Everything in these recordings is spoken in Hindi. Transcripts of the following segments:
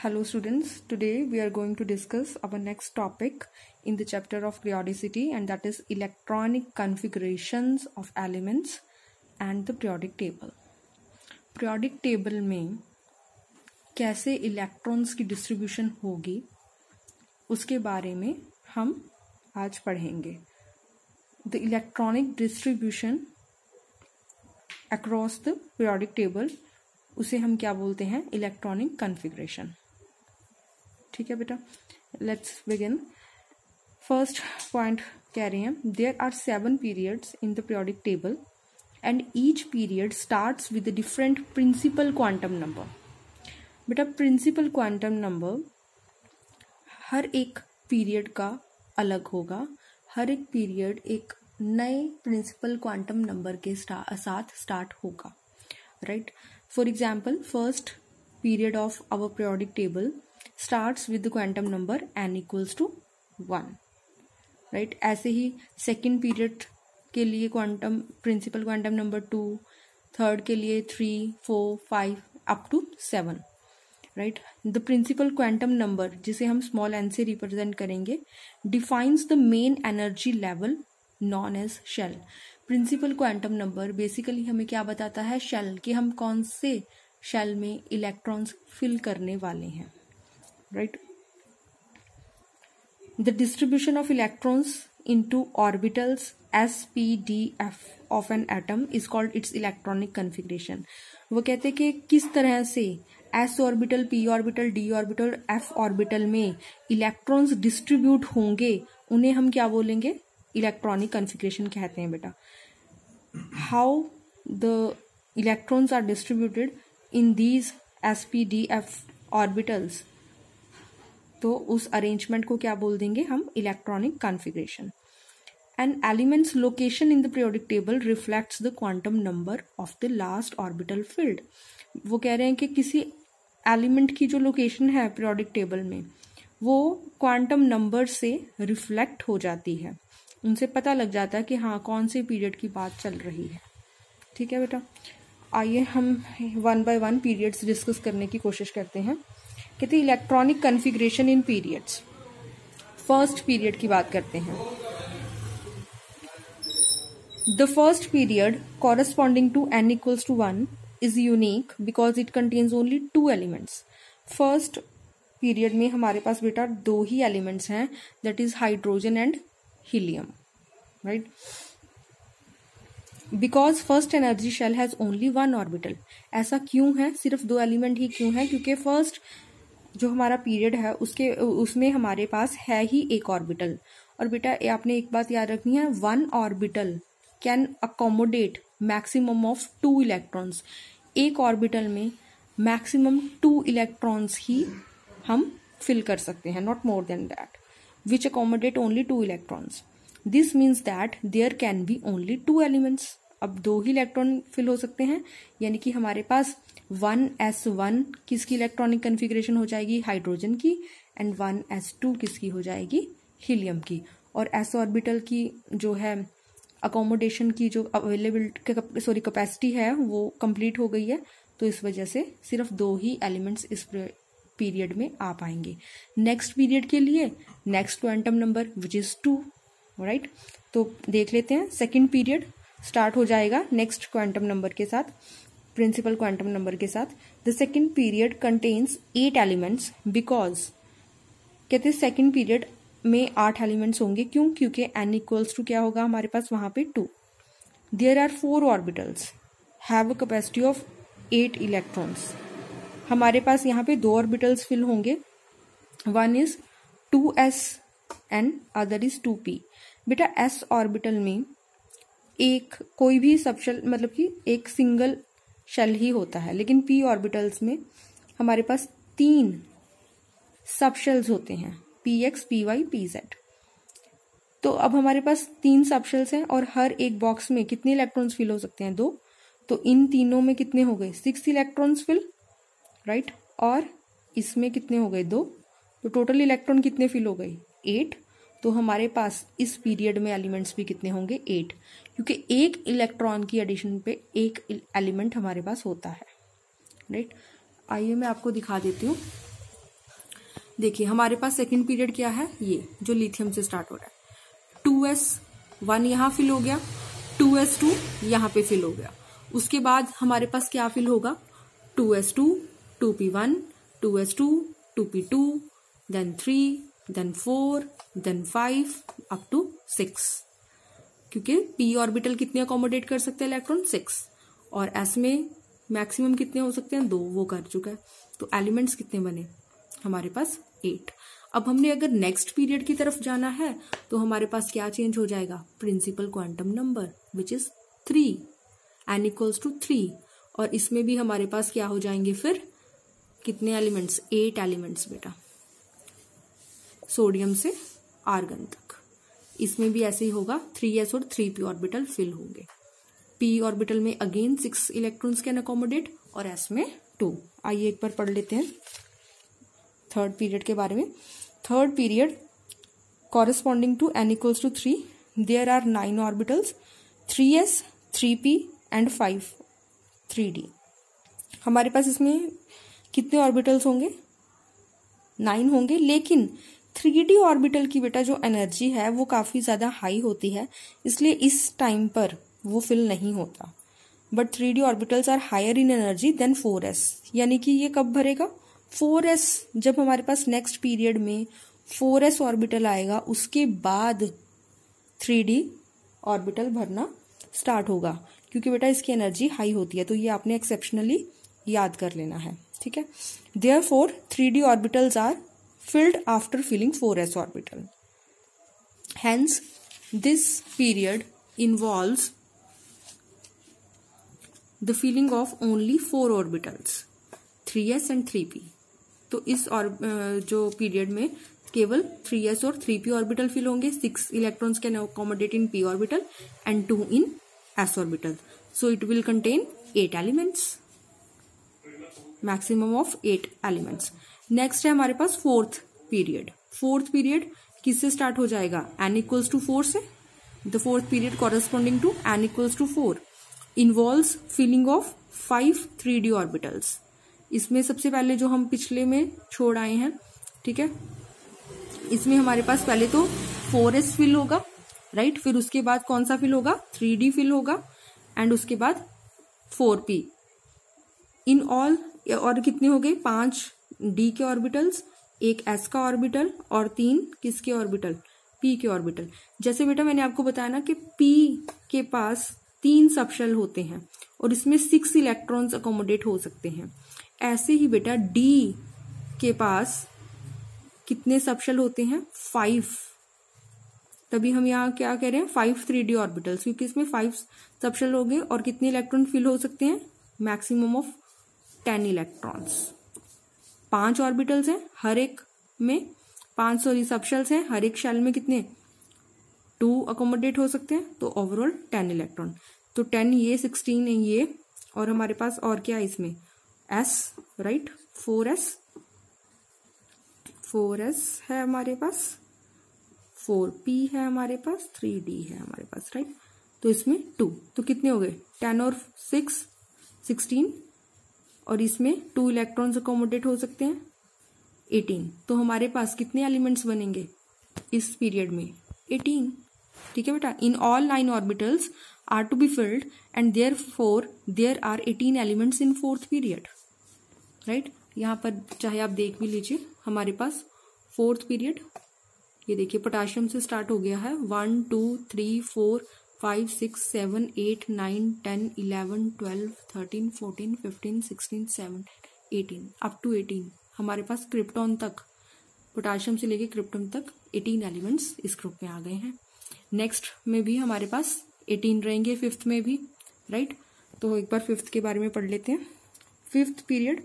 Hello students, today we are going to discuss our next topic in the chapter of periodicity, and that is electronic configurations of elements and the periodic table. Periodic table में कैसे इलेक्ट्रॉन्स की डिस्ट्रीब्यूशन होगी उसके बारे में हम आज पढ़ेंगे. The electronic distribution across the periodic table, उसे हम क्या बोलते हैं? Electronic configuration. ठीक है बेटा, लेट्स बिगिन. फर्स्ट पॉइंट कह रहे हैं, there are 7 periods in the periodic table and each period starts with different principal quantum number. बेटा, प्रिंसिपल क्वांटम नंबर हर एक पीरियड का अलग होगा. हर एक पीरियड एक नए प्रिंसिपल क्वांटम नंबर के साथ स्टार्ट होगा. Right. For example, first period of our periodic table starts with the quantum number n equals to 1. Right. ऐसे ही सेकेंड पीरियड के लिए प्रिंसिपल क्वांटम नंबर 2, थर्ड के लिए 3, 4, 5 up to 7. Right. The principal quantum number, जिसे हम स्मॉल n से रिप्रेजेंट करेंगे, defines the main energy level known as shell. Principal quantum number basically हमें क्या बताता है? शेल, कि हम कौन से शेल में इलेक्ट्रॉन्स फिल करने वाले हैं. Right. The distribution of electrons into orbitals s, p, d, f of an atom is called its electronic configuration. वो कहते हैं कि किस तरह से s orbital, p orbital, d orbital, f orbital में इलेक्ट्रॉन्स डिस्ट्रीब्यूट होंगे, उन्हें हम क्या बोलेंगे? इलेक्ट्रॉनिक कन्फिग्रेशन कहते हैं बेटा. How the electrons are distributed in these s, p, d, f orbitals, तो उस अरेंजमेंट को क्या बोल देंगे हम? Electronic configuration. And elements location in the periodic table reflects the quantum number of the last orbital filled. वो कह रहे हैं कि किसी एलिमेंट की जो लोकेशन है पीरियोडिक टेबल में, वो क्वांटम नंबर से रिफ्लेक्ट हो जाती है. उनसे पता लग जाता है कि हाँ, कौन से पीरियड की बात चल रही है. ठीक है बेटा, आइए हम 1 by 1 पीरियड्स डिस्कस करने की कोशिश करते हैं. कहते हैं electronic configuration in periods. First period की बात करते हैं. The first period corresponding to n equals to 1 is unique because it contains only 2 elements. First period में हमारे पास बेटा 2 ही एलिमेंट्स हैं, that is hydrogen and helium. Right. Because first energy shell has only 1 orbital. ऐसा क्यों है? सिर्फ 2 एलिमेंट ही क्यों है? क्योंकि फर्स्ट जो हमारा पीरियड है उसमें हमारे पास है ही एक ऑर्बिटल. और बेटा, आपने एक बात याद रखनी है, 1 orbital can accommodate maximum of 2 electrons. एक ऑर्बिटल में मैक्सिमम 2 इलेक्ट्रॉन्स ही हम फिल कर सकते हैं, not more than that, which accommodate only 2 electrons. This means that there can be only 2 elements. अब 2 ही इलेक्ट्रॉन फिल हो सकते हैं, यानी कि हमारे पास 1s1 किसकी इलेक्ट्रॉनिक कन्फिग्रेशन हो जाएगी? हाइड्रोजन की. एंड 1s2 किसकी हो जाएगी? हीलियम की. और s ऑर्बिटल की जो है अकोमोडेशन की जो कैपेसिटी है वो कंप्लीट हो गई है, तो इस वजह से सिर्फ 2 ही एलिमेंट्स इस पीरियड में आ पाएंगे. नेक्स्ट पीरियड के लिए next quantum number which is 2. Right. तो देख लेते हैं. सेकेंड पीरियड स्टार्ट हो जाएगा नेक्स्ट क्वांटम नंबर के साथ, प्रिंसिपल क्वांटम नंबर के साथ. The second period contains 8 elements because कहते हैं सेकेंड पीरियड में 8 एलिमेंट्स होंगे. क्यों? क्योंकि n इक्वल्स टू क्या होगा हमारे पास वहां पे 2. There are 4 orbitals have a capacity of 8 electrons. हमारे पास यहाँ पे 2 ऑर्बिटल्स फिल होंगे. One is 2s and other is 2p. बेटा, s ऑर्बिटल में एक कोई भी सबशेल, मतलब कि एक सिंगल शेल ही होता है, लेकिन p ऑर्बिटल्स में हमारे पास 3 सबशेल्स होते हैं, px, py, pz. तो अब हमारे पास 3 सबशेल्स हैं और हर एक बॉक्स में कितने इलेक्ट्रॉन्स फिल हो सकते हैं? 2. तो इन तीनों में कितने हो गए? 6 इलेक्ट्रॉन्स फिल. राइट. और इसमें कितने हो गए? 2. तो टोटल इलेक्ट्रॉन कितने फिल हो गए? 8. तो हमारे पास इस पीरियड में एलिमेंट्स भी कितने होंगे? 8, क्योंकि एक इलेक्ट्रॉन की एडिशन पे एक एलिमेंट हमारे पास होता है. राइट. आइए मैं आपको दिखा देती हूँ. देखिए हमारे पास सेकंड पीरियड क्या है, ये जो लिथियम से स्टार्ट हो रहा है। 2s1 यहाँ फिल हो गया, 2s2 यहाँ पे फिल हो गया। उसके बाद हमारे पास क्या फिल होगा, 2s2, 2p1, 2s2, 2p2, then 3, then 4, then 5 up to 6, क्योंकि p ऑर्बिटल कितने अकोमोडेट कर सकते हैं इलेक्ट्रॉन, 6, और s में मैक्सिमम कितने हो सकते हैं, 2, वो कर चुका है। तो एलिमेंट्स कितने बने हमारे पास, 8। अब हमने अगर नेक्स्ट पीरियड की तरफ जाना है तो हमारे पास क्या चेंज हो जाएगा, principal quantum number which is 3, n equals to 3, और इसमें भी हमारे पास क्या हो जाएंगे फिर कितने एलिमेंट्स, 8 एलिमेंट्स बेटा, सोडियम से आर्गन तक। इसमें भी ऐसे ही होगा, 3s और 3p ऑर्बिटल फिल होंगे। p ऑर्बिटल में अगेन 6 इलेक्ट्रॉन्स कैन अकोमोडेट और s में 2। आइए एक बार पढ़ लेते हैं थर्ड पीरियड के बारे में। Third period corresponding to n equals to 3, there are 9 orbitals, 3s, 3p and 5 3d। हमारे पास इसमें कितने ऑर्बिटल्स होंगे, 9 होंगे, लेकिन 3d ऑर्बिटल की बेटा जो एनर्जी है वो काफी ज्यादा हाई होती है, इसलिए इस टाइम पर वो फिल नहीं होता। But 3d orbitals are higher in energy than 4s, यानी कि ये कब भरेगा, 4s, जब हमारे पास नेक्स्ट पीरियड में 4s ऑर्बिटल आएगा उसके बाद 3d ऑर्बिटल भरना स्टार्ट होगा, क्योंकि बेटा इसकी एनर्जी हाई होती है। तो ये आपने एक्सेप्शनली याद कर लेना है, ठीक है। Therefore 3d orbitals are filled after filling 4s orbital. Hence, this period involves the filling of only 4 orbitals, 3s and 3p. तो इस जो पीरियड में केवल 3s और 3p ऑर्बिटल फिल होंगे, 6 electrons can accommodate in p orbital and 2 in s orbital. So it will contain 8 elements, maximum of 8 elements. Next है हमारे पास फोर्थ पीरियड। फोर्थ पीरियड किससे स्टार्ट हो जाएगा, n इक्वल्स टू 4 से। The fourth period corresponding to n equals to 4 involves filling of 5 3d orbitals. इसमें सबसे पहले जो हम पिछले में छोड़ आए हैं, ठीक है, इसमें हमारे पास पहले तो 4s फिल होगा, राइट, फिर उसके बाद कौन सा फिल होगा, 3d फिल होगा, एंड उसके बाद 4p इन ऑल। और कितने हो गए, 5 d के ऑर्बिटल्स, एक s का ऑर्बिटल और 3 किसके ऑर्बिटल, p के ऑर्बिटल। जैसे बेटा मैंने आपको बताया ना कि p के पास 3 सबशेल होते हैं और इसमें 6 इलेक्ट्रॉन्स अकोमोडेट हो सकते हैं, ऐसे ही बेटा d के पास कितने सबशेल होते हैं, 5। तभी हम यहाँ क्या कह रहे हैं, 5 3d ऑर्बिटल्स, क्योंकि इसमें 5 सबशेल हो गए और कितने इलेक्ट्रॉन फिल हो सकते हैं, मैक्सिमम ऑफ 10 इलेक्ट्रॉन्स। 5 ऑर्बिटल्स हैं, हर एक में 5 सबशेल्स हैं, हर एक शेल में कितने, 2 अकोमोडेट हो सकते हैं, तो ओवरऑल 10 इलेक्ट्रॉन। तो 10 ये, 16 ये, और हमारे पास और क्या है इसमें, s, राइट, 4s है हमारे पास, 4p है हमारे पास, 3d है हमारे पास, राइट। तो इसमें 2, तो कितने हो गए, 10 और 6 16, और इसमें 2 इलेक्ट्रॉन्स अकोमोडेट हो सकते हैं, 18। तो हमारे पास कितने एलिमेंट्स बनेंगे इस पीरियड में, 18, ठीक है बेटा। In all 9 orbitals are to be filled and therefore there are 18 elements in fourth period, right. यहाँ पर चाहे आप देख भी लीजिए, हमारे पास फोर्थ पीरियड, ये देखिए पोटाशियम से स्टार्ट हो गया है, 1 2 3 4 5 6 7 8 9 10 11 12 13 14 15 16 17 18 अप टू 18 हमारे पास क्रिप्टॉन तक, पोटाशियम से लेके क्रिप्टॉन तक 18 एलिमेंट्स इस ग्रुप में आ गए हैं। नेक्स्ट में भी हमारे पास 18 रहेंगे, फिफ्थ में भी, राइट। तो एक बार फिफ्थ के बारे में पढ़ लेते हैं। Fifth period,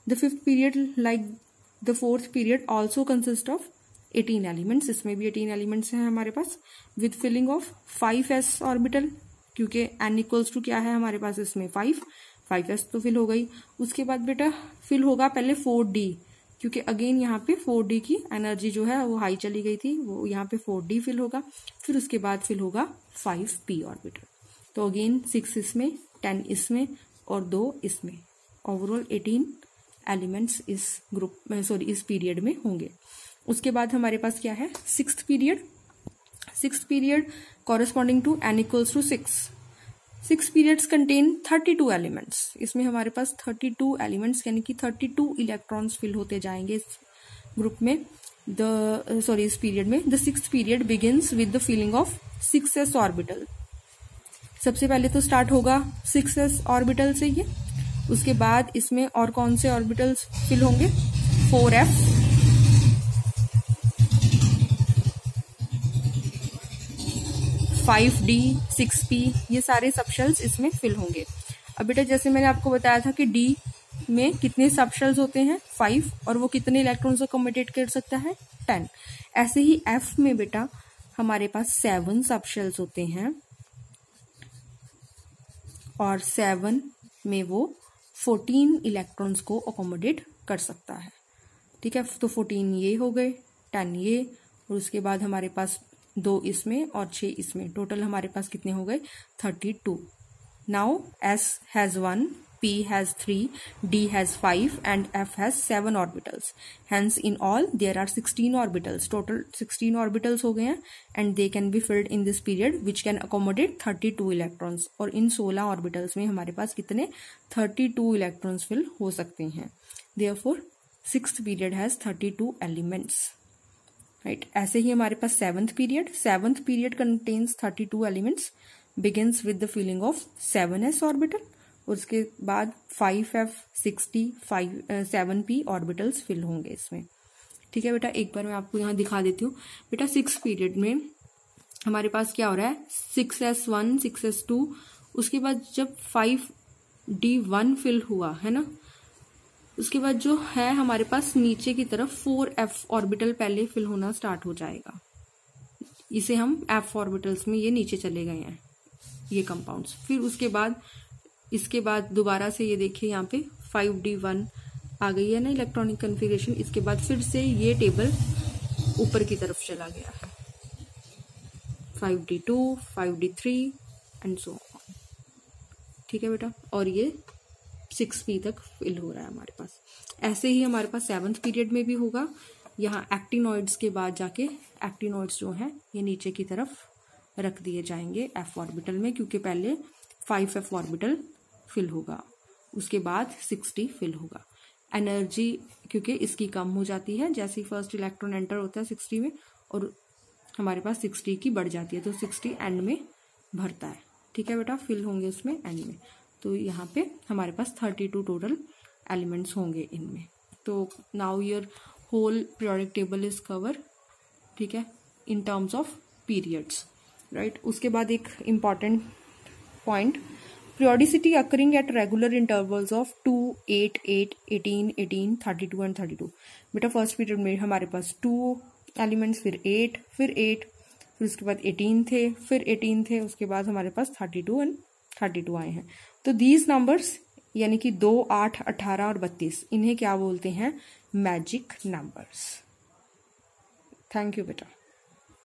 the fifth period like the fourth period also consist of 18 elements. इसमें भी 18 एलिमेंट्स हैं हमारे पास, with filling of 5s orbital, क्योंकि n इक्वल्स टू क्या है हमारे पास इसमें 5s तो फिल हो गई। उसके बाद बेटा फिल होगा पहले 4d, क्योंकि अगेन यहाँ पे 4d की एनर्जी जो है वो हाई चली गई थी, वो यहाँ पे 4d फिल होगा। फिर उसके बाद फिल होगा 5p ऑर्बिटल। तो अगेन 6 इसमें, 10 इसमें और 2 इसमें, ओवरऑल 18 एलिमेंट्स इस ग्रुप में इस पीरियड में होंगे। उसके बाद हमारे पास क्या है, sixth period. Sixth period corresponding to n equals to 6। 6 periods contain 32 elements. इसमें हमारे पास 32 एलिमेंट्स यानी कि 32 इलेक्ट्रॉन्स फिल होते जाएंगे इस ग्रुप में इस पीरियड में। The sixth period begins with the filling of 6s orbital. सबसे पहले तो स्टार्ट होगा 6s ऑर्बिटल से ये। उसके बाद इसमें और कौन से ऑर्बिटल्स फिल होंगे, 4f, 5d, 6p, ये सारे सबशेल्स इसमें फिल होंगे। अब बेटा जैसे मैंने आपको बताया था कि d में कितने सबशेल्स होते हैं, 5, और वो कितने इलेक्ट्रॉन्स को अकोमोडेट कर सकता है, 10। ऐसे ही f में बेटा हमारे पास 7 सबशेल्स होते हैं और 7 में वो 14 इलेक्ट्रॉन्स को अकोमोडेट कर सकता है। ठीक है, तो 14 ये हो गए, 10 ये, और उसके बाद हमारे पास 2 इसमें और 6 इसमें, टोटल हमारे पास कितने हो गए, 32। Now S has 1, P has 3, D has 5 and F has 7 orbitals. Hence in all there are 16 orbitals. Total 16 orbitals हो गए हैं and they can be filled in this period which can accommodate 32 electrons. और इन 16 orbitals में हमारे पास कितने 32 electrons fill हो सकते हैं। Therefore sixth period has 32 elements. Right? ऐसे ही हमारे पास seventh period. Seventh period contains 32 elements. Begins with the filling of 7s orbital. उसके बाद 5f, 6d, 7p orbitals fill होंगे इसमें। ठीक है बेटा, एक बार मैं आपको यहाँ दिखा देती हूँ। बेटा 6 पीरियड में हमारे पास क्या हो रहा है, 6s1, 6s2, उसके बाद जब 5d1 फिल हुआ है ना, उसके बाद जो है हमारे पास नीचे की तरफ 4f ऑर्बिटल पहले फिल होना स्टार्ट हो जाएगा। इसे हम f ऑर्बिटल्स में ये नीचे चले गए हैं ये कंपाउंड्स। फिर उसके बाद इसके बाद दोबारा से ये देखिए यहाँ पे 5d1 आ गई है ना इलेक्ट्रॉनिक कन्फिगरेशन। इसके बाद फिर से ये टेबल ऊपर की तरफ चला गया है, 5d2, 5d3 and so on. ठीक है बेटा, और ये 6p तक फिल हो रहा है हमारे पास। ऐसे ही हमारे पास 7th पीरियड में भी होगा। यहाँ एक्टिनॉइड्स के बाद जाके एक्टिनॉइड्स जो हैं ये नीचे की तरफ रख दिए जाएंगे f ऑर्बिटल में, क्योंकि पहले 5f ऑर्बिटल फिल होगा, उसके बाद 6d फिल होगा। एनर्जी क्योंकि इसकी कम हो जाती है जैसे ही फर्स्ट इलेक्ट्रॉन एंटर होता है 6d में, और हमारे पास 6d की बढ़ जाती है, तो 6d एंड में भरता है। ठीक है बेटा, फिल होंगे उसमें एंड में। तो यहाँ पे हमारे पास 32 टोटल एलिमेंट्स होंगे इनमें। तो now your whole periodic table is cover. ठीक है, in terms of periods, right. उसके बाद एक important point, periodicity occurring at regular intervals of 2, 8, 8, 18, 18, 32 and 32। बेटा फर्स्ट पीरियड में हमारे पास 2 एलिमेंट्स, फिर 8, फिर 8, फिर उसके बाद 18 थे, फिर 18 थे, उसके बाद हमारे पास 32 एंड 32 आए हैं। तो दीज नंबर्स यानी कि 2, 8, 18 और 32, इन्हें क्या बोलते हैं, मैजिक नंबर्स। थैंक यू बेटा।